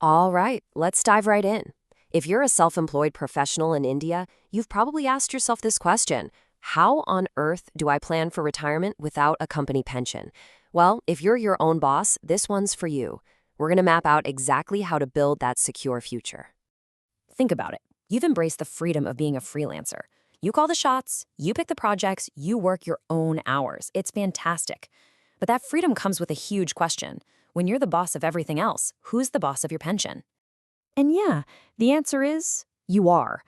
All right, let's dive right in. If you're a self-employed professional in India, you've probably asked yourself this question: how on earth do I plan for retirement without a company pension? Well, if you're your own boss, this one's for you. We're going to map out exactly how to build that secure future. Think about it. You've embraced the freedom of being a freelancer. You call the shots, you pick the projects, you work your own hours. It's fantastic. But that freedom comes with a huge question. When you're the boss of everything else, who's the boss of your pension? And yeah, the answer is you are.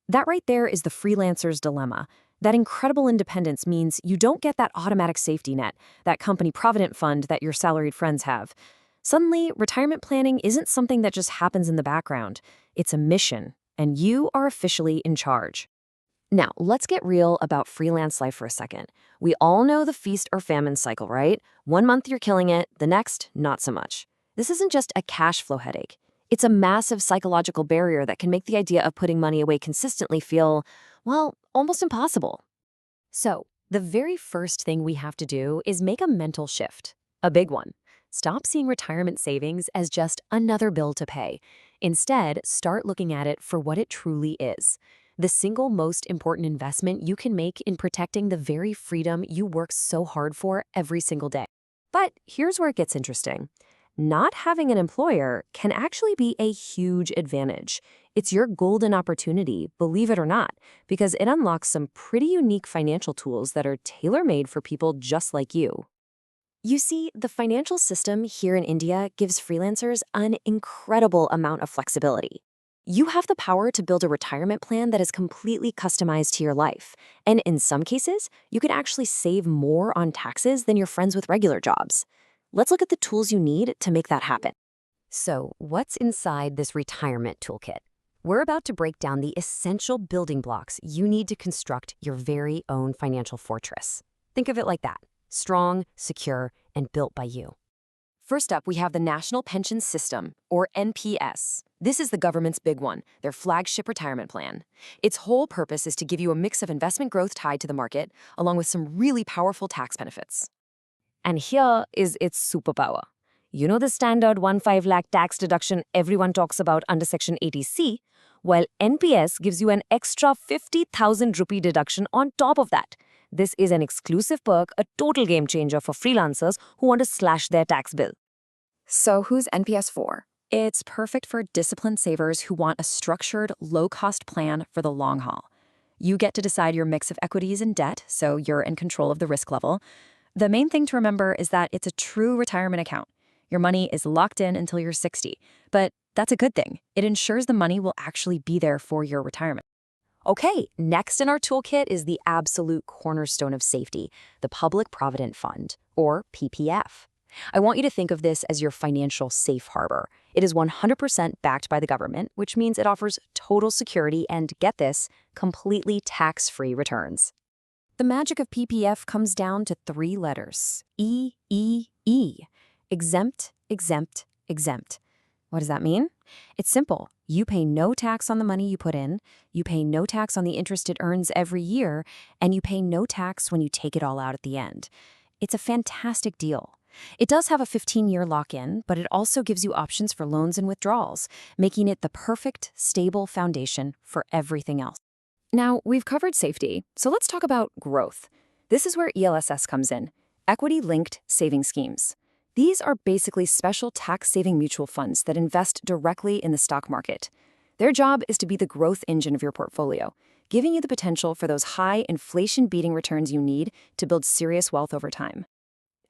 That right there is the freelancer's dilemma. That incredible independence means you don't get that automatic safety net, that company provident fund that your salaried friends have. Suddenly, retirement planning isn't something that just happens in the background. It's a mission, and you are officially in charge. Now, let's get real about freelance life for a second. We all know the feast or famine cycle, right? One month you're killing it, the next, not so much. This isn't just a cash flow headache. It's a massive psychological barrier that can make the idea of putting money away consistently feel, well, almost impossible. So, the very first thing we have to do is make a mental shift. A big one. Stop seeing retirement savings as just another bill to pay. Instead, start looking at it for what it truly is: the single most important investment you can make in protecting the very freedom you work so hard for every single day. But here's where it gets interesting. Not having an employer can actually be a huge advantage. It's your golden opportunity, believe it or not, because it unlocks some pretty unique financial tools that are tailor-made for people just like you. You see, the financial system here in India gives freelancers an incredible amount of flexibility. You have the power to build a retirement plan that is completely customized to your life. And in some cases, you could actually save more on taxes than your friends with regular jobs. Let's look at the tools you need to make that happen. So, what's inside this retirement toolkit? We're about to break down the essential building blocks you need to construct your very own financial fortress. Think of it like that: strong, secure, and built by you. First up, we have the National Pension System, or NPS. This is the government's big one, their flagship retirement plan. Its whole purpose is to give you a mix of investment growth tied to the market, along with some really powerful tax benefits. And here is its superpower. You know the standard 1.5 lakh tax deduction everyone talks about under Section 80C? Well, NPS gives you an extra 50,000 rupee deduction on top of that. This is an exclusive perk, a total game changer for freelancers who want to slash their tax bill. So who's NPS for? It's perfect for disciplined savers who want a structured, low-cost plan for the long haul. You get to decide your mix of equities and debt, so you're in control of the risk level. The main thing to remember is that it's a true retirement account. Your money is locked in until you're 60, but that's a good thing. It ensures the money will actually be there for your retirement. Okay, next in our toolkit is the absolute cornerstone of safety, the Public Provident Fund, or PPF. I want you to think of this as your financial safe harbor. It is 100% backed by the government, which means it offers total security and, get this, completely tax-free returns. The magic of PPF comes down to 3 letters: E. Exempt, exempt, exempt. What does that mean? It's simple. You pay no tax on the money you put in, you pay no tax on the interest it earns every year, and you pay no tax when you take it all out at the end. It's a fantastic deal. It does have a 15-year lock-in, but it also gives you options for loans and withdrawals, making it the perfect, stable foundation for everything else. Now, we've covered safety, so let's talk about growth. This is where ELSS comes in, equity-linked saving schemes. These are basically special tax-saving mutual funds that invest directly in the stock market. Their job is to be the growth engine of your portfolio, giving you the potential for those high inflation-beating returns you need to build serious wealth over time.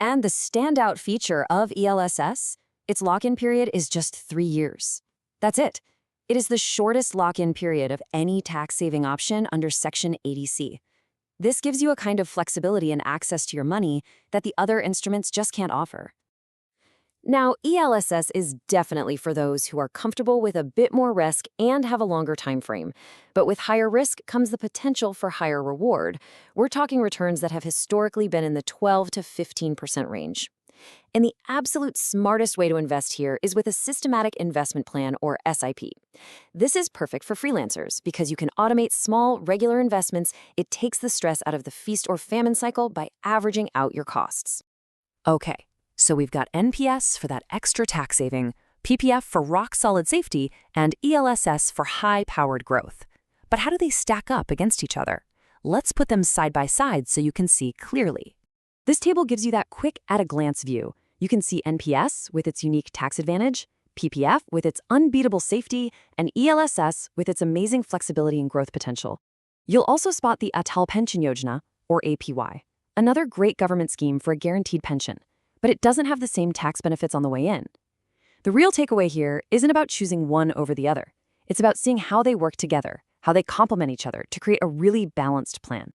And the standout feature of ELSS, its lock-in period is just 3 years. That's it. It is the shortest lock-in period of any tax-saving option under Section 80C. This gives you a kind of flexibility and access to your money that the other instruments just can't offer. Now, ELSS is definitely for those who are comfortable with a bit more risk and have a longer time frame. But with higher risk comes the potential for higher reward. We're talking returns that have historically been in the 12 to 15% range. And the absolute smartest way to invest here is with a systematic investment plan, or SIP. This is perfect for freelancers because you can automate small, regular investments. It takes the stress out of the feast or famine cycle by averaging out your costs. Okay. So we've got NPS for that extra tax saving, PPF for rock-solid safety, and ELSS for high-powered growth. But how do they stack up against each other? Let's put them side by side so you can see clearly. This table gives you that quick at-a-glance view. You can see NPS with its unique tax advantage, PPF with its unbeatable safety, and ELSS with its amazing flexibility and growth potential. You'll also spot the Atal Pension Yojana, or APY, another great government scheme for a guaranteed pension, but it doesn't have the same tax benefits on the way in. The real takeaway here isn't about choosing one over the other. It's about seeing how they work together, how they complement each other to create a really balanced plan.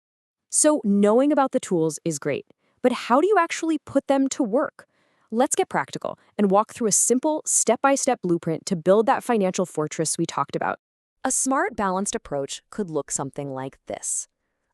So knowing about the tools is great, but how do you actually put them to work? Let's get practical and walk through a simple, step-by-step blueprint to build that financial fortress we talked about. A smart, balanced approach could look something like this.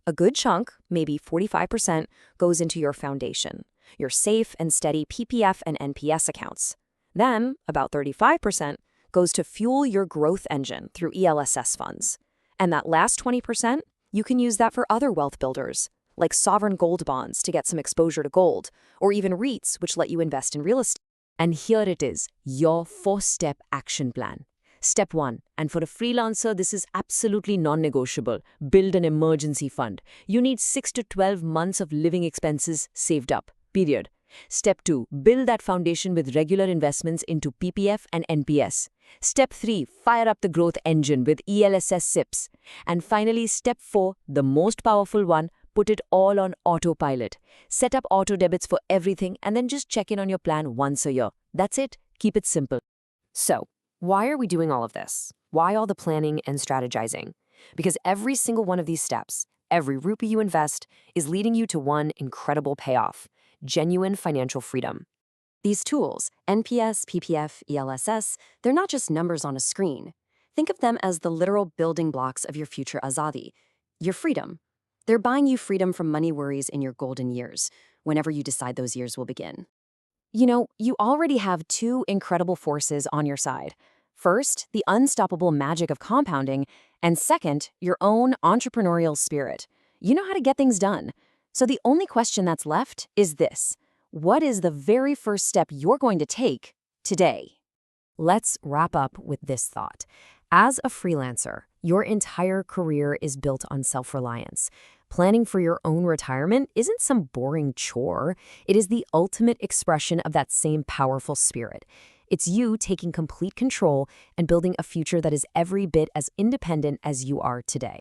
A good chunk, maybe 45%, goes into your foundation, your safe and steady PPF and NPS accounts. Then, about 35% goes to fuel your growth engine through ELSS funds. And that last 20%, you can use that for other wealth builders, like sovereign gold bonds to get some exposure to gold, or even REITs, which let you invest in real estate. And here it is, your 4-step action plan. Step 1, and for a freelancer, this is absolutely non-negotiable. Build an emergency fund. You need 6 to 12 months of living expenses saved up, period. Step 2, build that foundation with regular investments into PPF and NPS. Step 3, fire up the growth engine with ELSS SIPs. And finally, step 4, the most powerful one, put it all on autopilot. Set up auto debits for everything and then just check in on your plan once a year. That's it. Keep it simple. So, why are we doing all of this? Why all the planning and strategizing? Because every single one of these steps, every rupee you invest, is leading you to one incredible payoff: genuine financial freedom. These tools, NPS, PPF, ELSS, they're not just numbers on a screen. Think of them as the literal building blocks of your future azadi, your freedom. They're buying you freedom from money worries in your golden years, whenever you decide those years will begin. You know, you already have two incredible forces on your side. First, the unstoppable magic of compounding, and second, your own entrepreneurial spirit. You know how to get things done. So the only question that's left is this: what is the very first step you're going to take today? Let's wrap up with this thought. As a freelancer, your entire career is built on self-reliance. Planning for your own retirement isn't some boring chore. It is the ultimate expression of that same powerful spirit. It's you taking complete control and building a future that is every bit as independent as you are today.